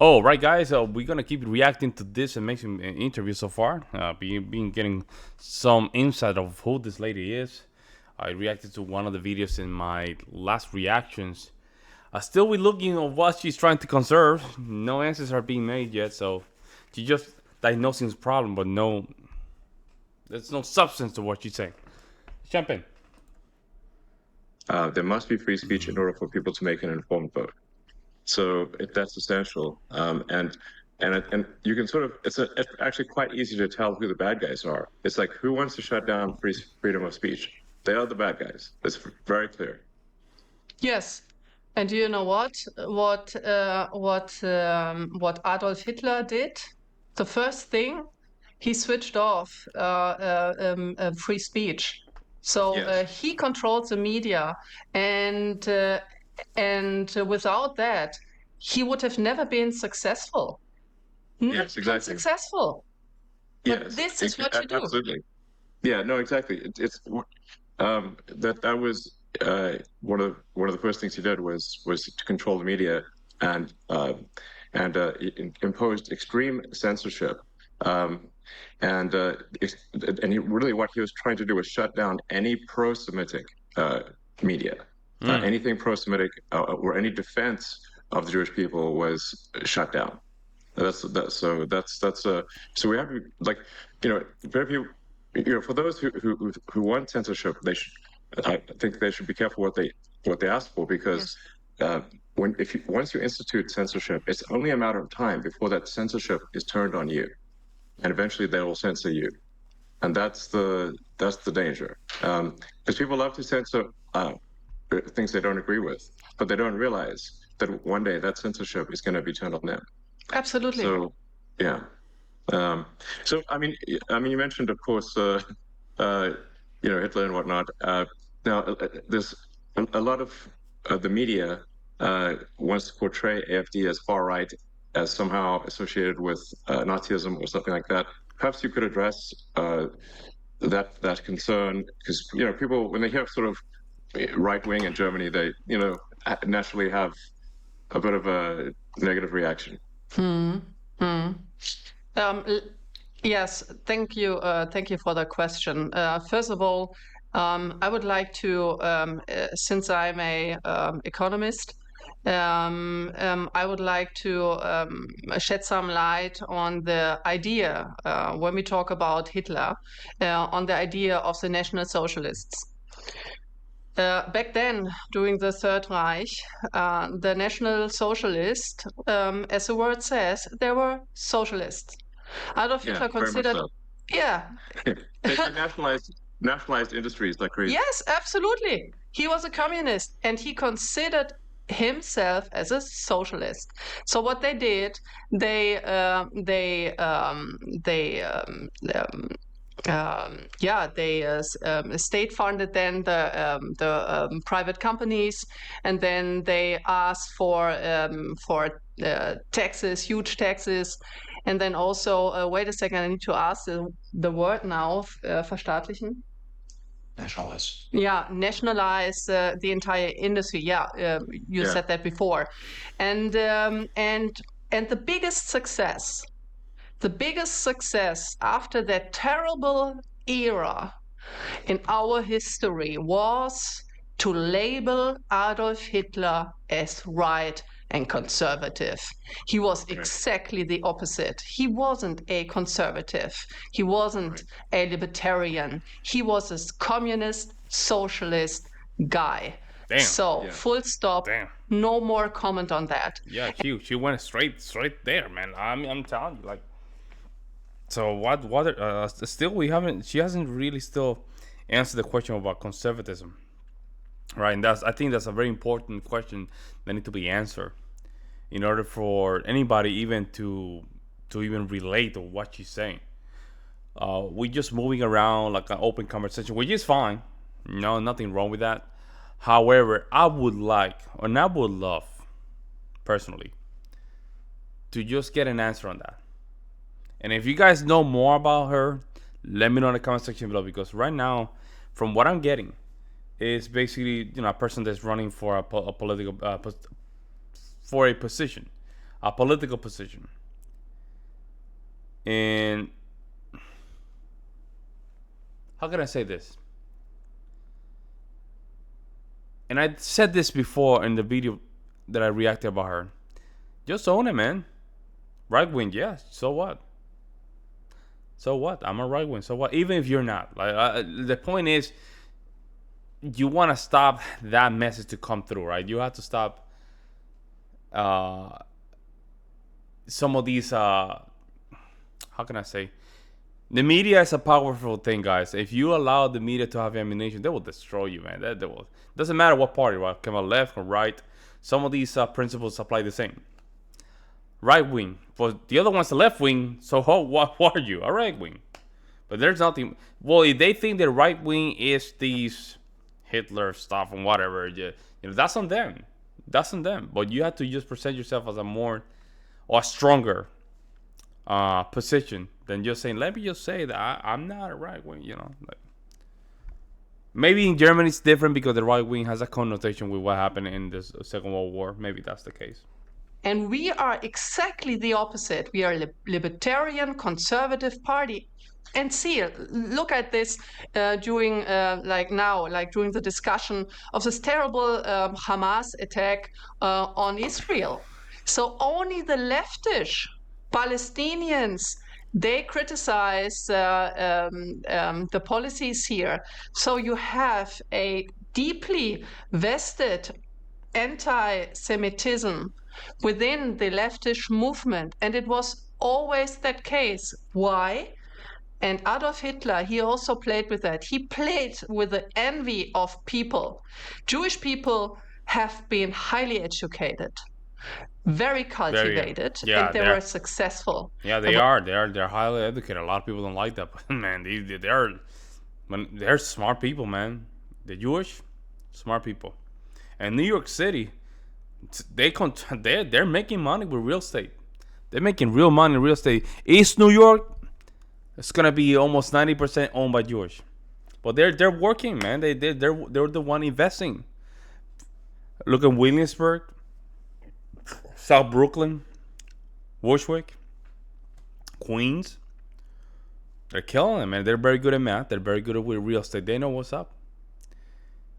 Oh, right, guys. We're gonna keep reacting to this amazing interview so far. Being getting some insight of who this lady is. I reacted to one of the videos in my last reactions. Still, we're looking at what she's trying to conserve. No answers are being made yet, so she just diagnosing this problem, but there's no substance to what she's saying. Jump in. There must be free speech in order for people to make an informed vote. So that's essential. And you can sort of it's actually quite easy to tell who the bad guys are. It's like who wants to shut down freedom of speech? They are the bad guys. It's very clear. Yes. And do you know what? What Adolf Hitler did? The first thing, he switched off free speech. So Yes. he controlled the media, and without that, he would have never been successful. Never Yes, been exactly. successful. But Yes, this is what you do. absolutely. Yeah, no, exactly. It's that was one of the first things he did was to control the media and imposed extreme censorship. Um, and really what he was trying to do was shut down any pro-Semitic media. Anything pro-Semitic or any defense of the Jewish people was shut down. So we have to like very few for those who want censorship, I think they should be careful what they ask for, because once you institute censorship, it's only a matter of time before that censorship is turned on you, and eventually they will censor you, and that's the danger. Because people love to censor things they don't agree with, but they don't realize that one day that censorship is going to be turned on them. Absolutely. So, yeah. So you mentioned, of course, Hitler and whatnot. Now, there's a lot of the media wants to portray AfD as far right, as somehow associated with Nazism or something like that. Perhaps you could address that concern, because people, when they hear sort of right wing in Germany, they naturally have a bit of a negative reaction. Yes, thank you. Thank you for the question. First of all, I would like to, since I'm a economist, I would like to shed some light on the idea, when we talk about Hitler, on the idea of the National Socialists. Back then, during the Third Reich, the National Socialists, as the word says, they were socialists. Adolf Hitler considered, so. yeah. They nationalized industries like crazy. Yes, absolutely. He was a communist, and he considered himself as a socialist. So what they did, they state funded then the private companies, and then they asked for taxes, huge taxes, and then also wait a second, I need to ask the word now, verstaatlichen. Nationalize. Yeah, nationalize the entire industry. Yeah, you said that before, and the biggest success. The biggest success after that terrible era in our history was to label Adolf Hitler as right and conservative. He was exactly the opposite. He wasn't a conservative. He wasn't a libertarian. He was a communist, socialist guy. Damn. So, full stop. Damn. No more comment on that. Yeah, she went straight there, man. I'm telling you, like. So what? Still, she hasn't really still answered the question about conservatism, right? And I think that's a very important question that need to be answered in order for anybody even to even relate to what she's saying. We just moving around like an open conversation, which is fine. No, nothing wrong with that. However, I would love, personally, to just get an answer on that. And if you guys know more about her, let me know in the comment section below, because right now, from what I'm getting, is basically a person that's running for a political for a position, a political position. And how can I say this? And I said this before in the video that I reacted about her. Just own it, man. Right wing, yeah. So what? So what? I'm a right wing. So what? Even if you're not. Like the point is, you want to stop that message to come through, right? You have to stop some of these. How can I say? The media is a powerful thing, guys. If you allow the media to have ammunition, they will destroy you, man. They will. Doesn't matter what party, right? Come on, left or right. Some of these principles apply the same. Right wing. For the other one's the left wing. So what are you? A right wing. But there's nothing. Well, if they think the right wing is these Hitler stuff and whatever, that's on them. That's on them. But you have to just present yourself as a more or a stronger position than just saying, let me just say that I'm not a right wing, like, maybe in Germany it's different because the right wing has a connotation with what happened in the Second World War. Maybe that's the case. And we are exactly the opposite. We are a libertarian, conservative party. And see, look at this during during the discussion of this terrible Hamas attack on Israel. So only the leftish Palestinians, they criticize the policies here. So you have a deeply vested anti-Semitism within the leftish movement, and it was always that case. Why? And Adolf Hitler, he also played with that. He played with the envy of people. Jewish people have been highly educated, very cultivated, and they were successful. Yeah, they are. They're highly educated. A lot of people don't like that, but man, they're smart people, man. The Jewish, smart people. And New York City, they're making money with real estate. They're making real money in real estate. East New York, it's gonna be almost 90% owned by Jewish, but they're working, man. They're the one investing. Look at Williamsburg, South Brooklyn, Bushwick, Queens. They're killing it, man. They're very good at math. They're very good at real estate. They know what's up,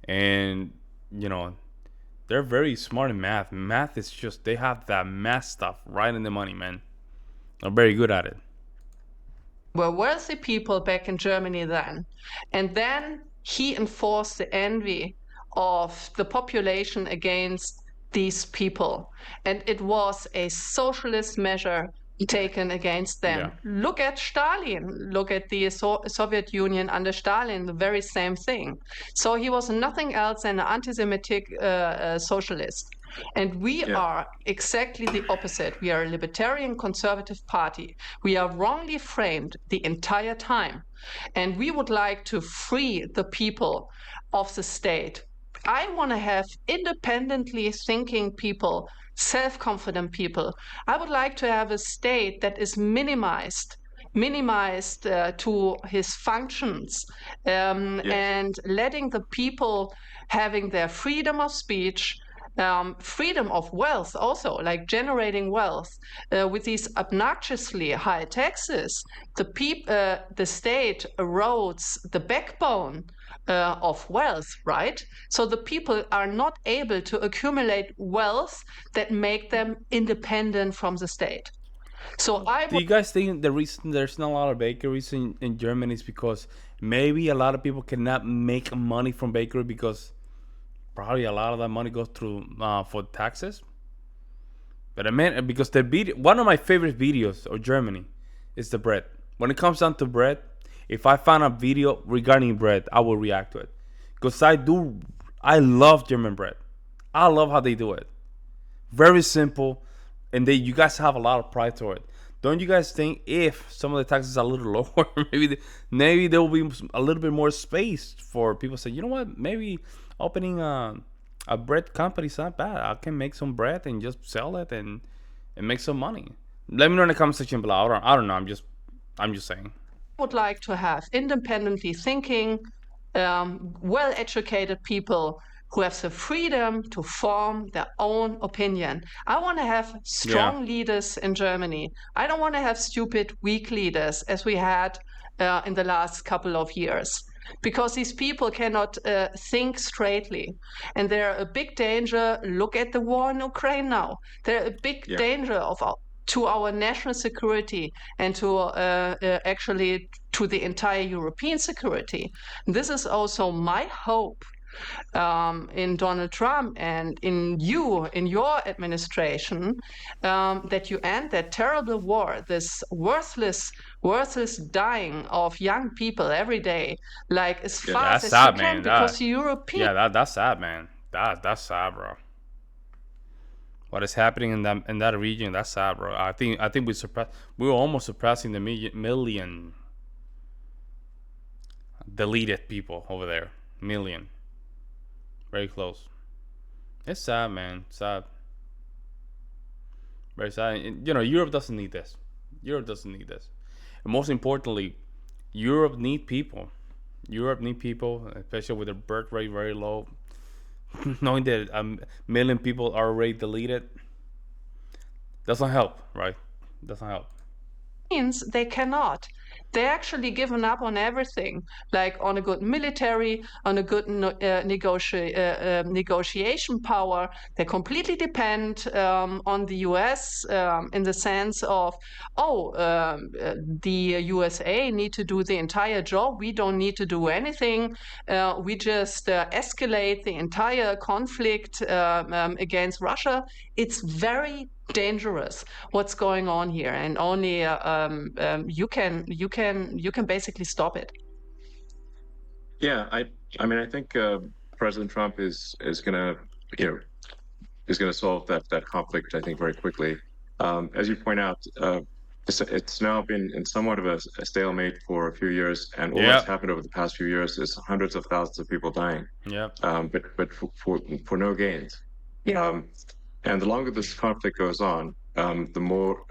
and they're very smart in math. Math is just, they have that math stuff right in the money, man. They're very good at it. Were wealthy people back in Germany then. And then he enforced the envy of the population against these people. And it was a socialist measure taken against them. Yeah. Look at Stalin. Look at the Soviet Union under Stalin, the very same thing. So he was nothing else than an anti-Semitic socialist. And we are exactly the opposite. We are a libertarian conservative party. We are wrongly framed the entire time. And we would like to free the people of the state. I want to have independently thinking people, self-confident people. I would like to have a state that is minimized to his functions, and letting the people having their freedom of speech, freedom of wealth also, like generating wealth. With these obnoxiously high taxes, the state erodes the backbone of wealth, right? So the people are not able to accumulate wealth that make them independent from the state. So do you guys think the reason there's not a lot of bakeries in Germany is because maybe a lot of people cannot make money from bakery because probably a lot of that money goes through for taxes? But I mean, because one of my favorite videos of Germany is the bread. When it comes down to bread, if I find a video regarding bread, I will react to it. Because I love German bread. I love how they do it. Very simple. And you guys have a lot of pride to it. Don't you guys think if some of the taxes are a little lower, maybe there will be a little bit more space for people to say, you know what, maybe opening a bread company is not bad. I can make some bread and just sell it and make some money. Let me know in the comment section below. I don't know. I'm just saying. I would like to have independently thinking, well-educated people who have the freedom to form their own opinion. I want to have strong leaders in Germany. I don't want to have stupid, weak leaders as we had in the last couple of years, because these people cannot think straightly. And they're a big danger. Look at the war in Ukraine now. They're a big danger to our national security and to actually to the entire European security. This is also my hope in Donald Trump and in your administration, that you end that terrible war, this worthless dying of young people every day, like as fast as you can, because the European. That's sad, man. That's sad, bro. What is happening in that region? That's sad, bro. I think we were almost surpassing the million deleted people over there. Million. Very close. It's sad, man. Sad. Very sad. Europe doesn't need this. Europe doesn't need this. And most importantly, Europe need people. Europe need people, especially with their birth rate very low. Knowing that a million people are already deleted doesn't help, right? Doesn't help. Means they cannot. They actually given up on everything, like on a good military, on a good negotiation power. They completely depend on the US in the sense of, the USA need to do the entire job. We don't need to do anything. We just escalate the entire conflict against Russia. It's very dangerous what's going on here, and only you can basically stop it. I mean, I think President Trump is gonna solve that conflict, I think, very quickly. As you point out, it's now been in somewhat of a stalemate for a few years, and all that's happened over the past few years is hundreds of thousands of people dying. But for no gains. And the longer this conflict goes on, the more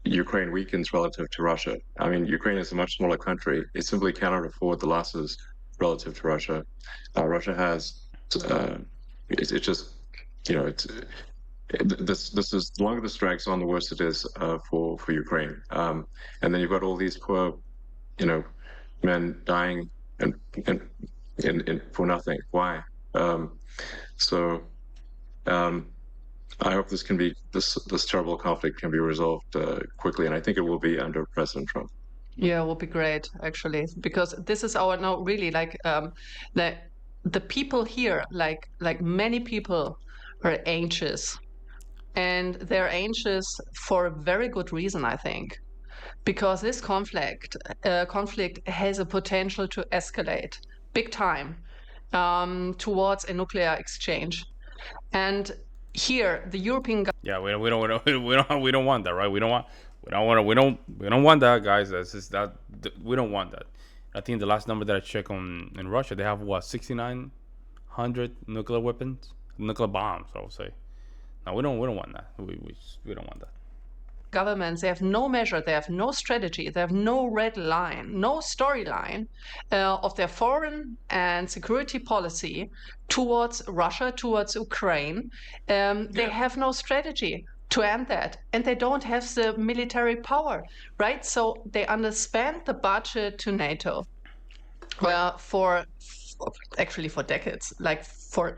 Ukraine weakens relative to Russia. I mean, Ukraine is a much smaller country. It simply cannot afford the losses relative to Russia. Russia has, it's just, this is, the longer this drags on, the worse it is for Ukraine. And then you've got all these poor, men dying and for nothing. Why? I hope this terrible conflict can be resolved quickly, and I think it will be under President Trump. Yeah, it will be great, actually, because this is the people here, like many people, are anxious, and they're anxious for a very good reason, I think, because this conflict has a potential to escalate big time towards a nuclear exchange, and here the European we don't want that, right? We don't want that, guys. That's just that we don't want that. I think the last number that I checked in Russia, they have 6,900 nuclear weapons, nuclear bombs, I would say. No, we don't want that. We don't want that. Governments, they have no measure, they have no strategy, they have no red line, no storyline of their foreign and security policy towards Russia, towards Ukraine. They have no strategy to end that, and they don't have the military power, right? So they underspend the budget to NATO for decades, like for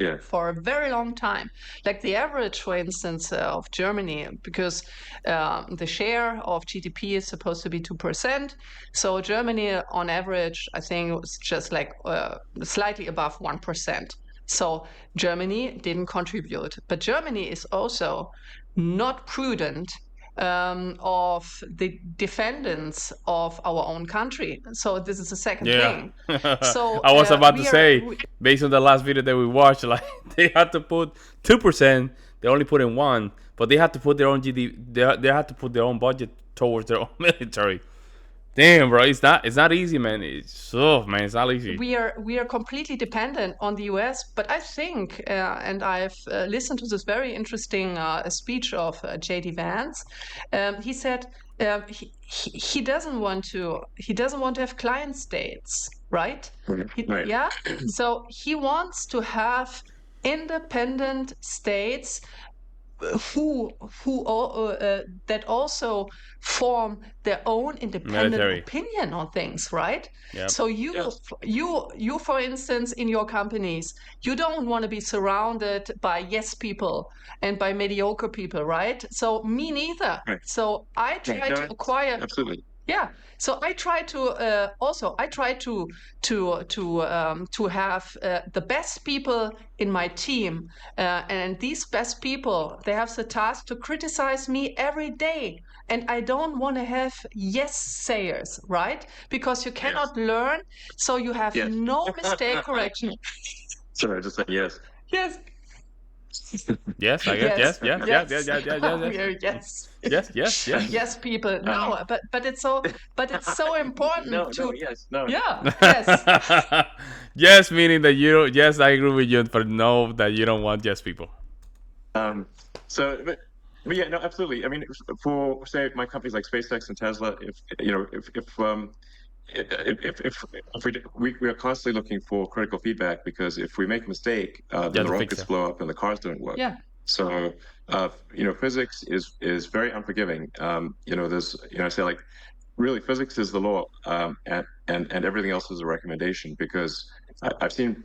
a very long time. Like the average, for instance, of Germany, because the share of GDP is supposed to be 2%. So Germany, on average, I think was just like slightly above 1%. So Germany didn't contribute. But Germany is also not prudent of the defendants of our own country. So this is the second thing. So I was about to say, based on the last video that we watched, like they had to put 2%. They only put in 1%, but they had to put their own GDP. They had to put their own budget towards their own military. Damn, bro, it's not easy, man. It's man, it's not easy. We are completely dependent on the US, but I think, and I've listened to this very interesting speech of J.D. Vance. He said he doesn't want to have client states, right? Right. Yeah. So he wants to have independent states who that also form their own independent Military. opinion on things, right? Yep. So you for instance in your companies, you don't want to be surrounded by yes people and by mediocre people, right? So me neither. Right. So I try to acquire Absolutely. yeah. So I try to have the best people in my team, and these best people, they have the task to criticize me every day, and I don't want to have yes sayers, right? Because you cannot learn, so you have Yes. no mistake correction. Sorry, I just said yes. Yes. Yes, I guess. Yes. Yes. Yes. Yes, people. No, but it's so important No, to no, yes, no. yeah, yes. Yes, meaning that you don't. Yes, I agree with you, but no, that you don't want yes people. So, but yeah, no, absolutely. I mean, for say my companies like SpaceX and Tesla, if we are constantly looking for critical feedback, because if we make a mistake, then to the fix rockets it. blow up and the cars don't work. Yeah. So, physics is very unforgiving. There's, I say, like, really, physics is the law, and everything else is a recommendation, because I've seen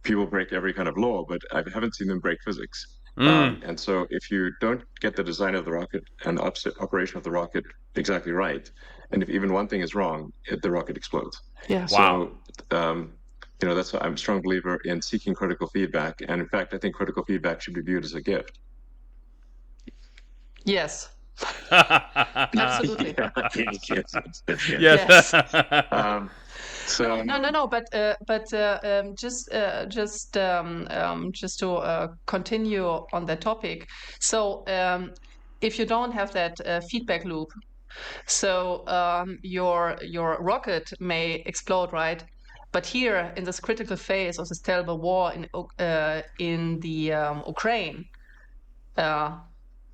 people break every kind of law, but I haven't seen them break physics. And so if you don't get the design of the rocket and the operation of the rocket exactly right, and if even one thing is wrong, the rocket explodes. Yeah. Wow. So, that's why I'm a strong believer in seeking critical feedback. And in fact, I think critical feedback should be viewed as a gift. Yes. Absolutely. Yes. So No. But just to continue on that topic. So if you don't have that feedback loop, so your rocket may explode, right? But here in this critical phase of this terrible war in the Ukraine,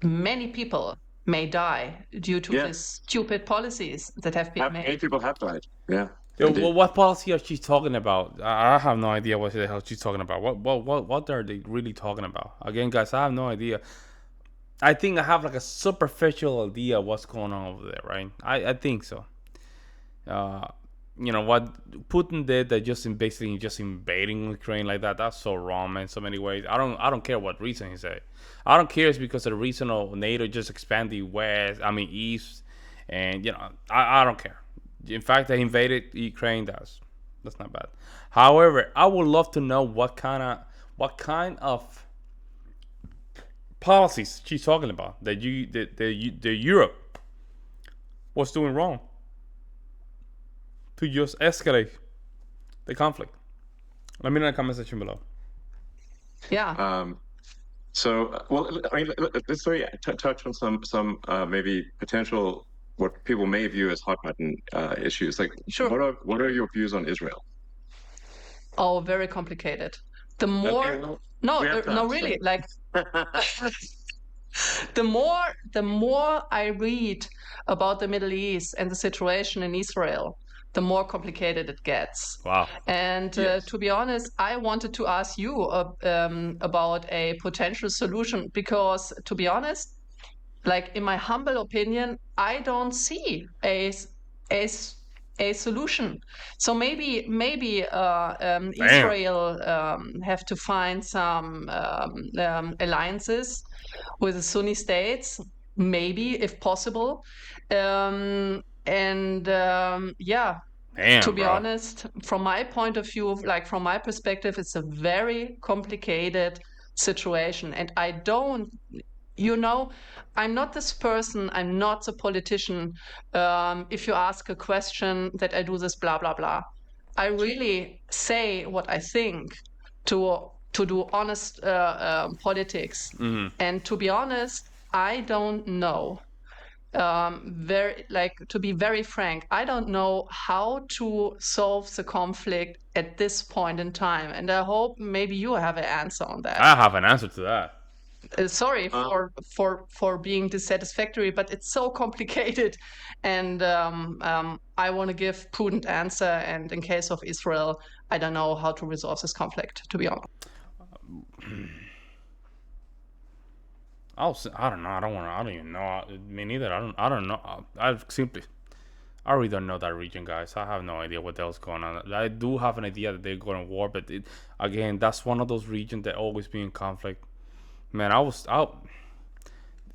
many people may die due to these stupid policies that have been made. many people have died. Yeah. Yo, what policy are she talking about? I have no idea what the hell she's talking about. What are they really talking about? Again, guys, I have no idea. I think I have like a superficial idea of what's going on over there, right? I think so. What Putin did, that basically just invading Ukraine like that. That's so wrong, man. In so many ways. I don't care what reason he said. I don't care. It's because of the reason of NATO just expanded east, and I don't care. In fact, they invaded Ukraine. That's not bad. However, I would love to know what kind of policies she's talking about that Europe was doing wrong to just escalate the conflict. Let me know in the comment section below. Yeah. Let's touch on some maybe potential what people may view as hot button issues. Like, sure. What are your views on Israel? Oh, very complicated. The more really, like the more I read about the Middle East and the situation in Israel, the more complicated it gets. Wow. And to be honest, I wanted to ask you about a potential solution, because to be honest, like in my humble opinion, I don't see a solution. So maybe Israel have to find some alliances with the Sunni states, maybe if possible, Damn, to be bro. honest, from my point of view, like from my perspective, it's a very complicated situation, and I don't. I'm not this person. I'm not a politician. If you ask a question, that I do this, blah blah blah. I really say what I think to do honest politics. Mm-hmm. And to be honest, I don't know to be very frank, I don't know how to solve the conflict at this point in time, and I hope maybe you have an answer on that. I have an answer to that. Sorry for being dissatisfactory, but it's so complicated, and I want to give prudent answer. And in case of Israel, I don't know how to resolve this conflict, to be honest. I don't know. I don't even know. Me neither. I don't know. I really don't know that region, guys. I have no idea what the hell's going on. I do have an idea that they're going to war, but again, that's one of those regions that always be in conflict. Man,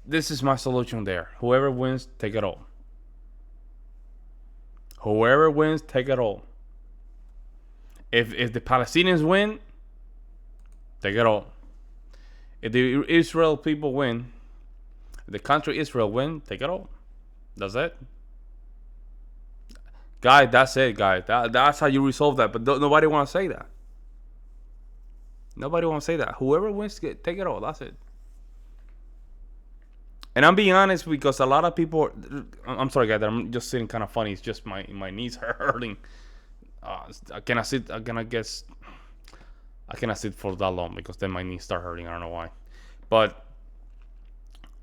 this is my solution there. Whoever wins, take it all. Whoever wins, take it all. If the Palestinians win, take it all. If the Israel people win, if the country Israel win, take it all. That's it. Guys, that's it, guys. That's how you resolve that. But nobody want to say that. Nobody want to say that. Whoever wins, take it all. That's it. And I'm being honest because a lot of people. I'm sorry, guys. I'm just sitting kind of funny. It's just my knees are hurting. I cannot sit. I cannot sit for that long because then my knees start hurting. I don't know why. But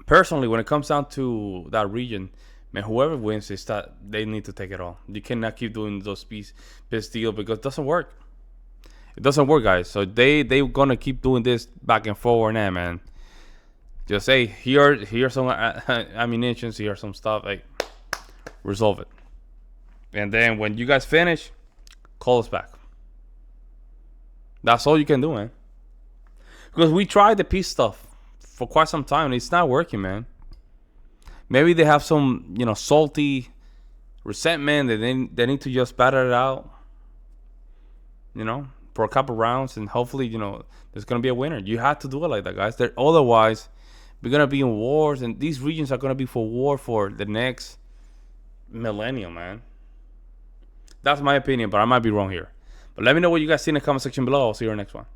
personally, when it comes down to that region, man, whoever wins is that they need to take it all. You cannot keep doing those peace deal because it doesn't work. It doesn't work, guys. So they're gonna keep doing this back and forward, now, man. Just say here's some ammunition, here's some stuff. Like, resolve it, and then when you guys finish, call us back. That's all you can do, man. Because we tried the peace stuff for quite some time, and it's not working, man. Maybe they have some, salty resentment that they need to just batter it out, for a couple rounds, and hopefully, there's gonna be a winner. You have to do it like that, guys. Otherwise, we're gonna be in wars, and these regions are gonna be for war for the next millennium, man. That's my opinion, but I might be wrong here. But let me know what you guys see in the comment section below. I'll see you in the next one.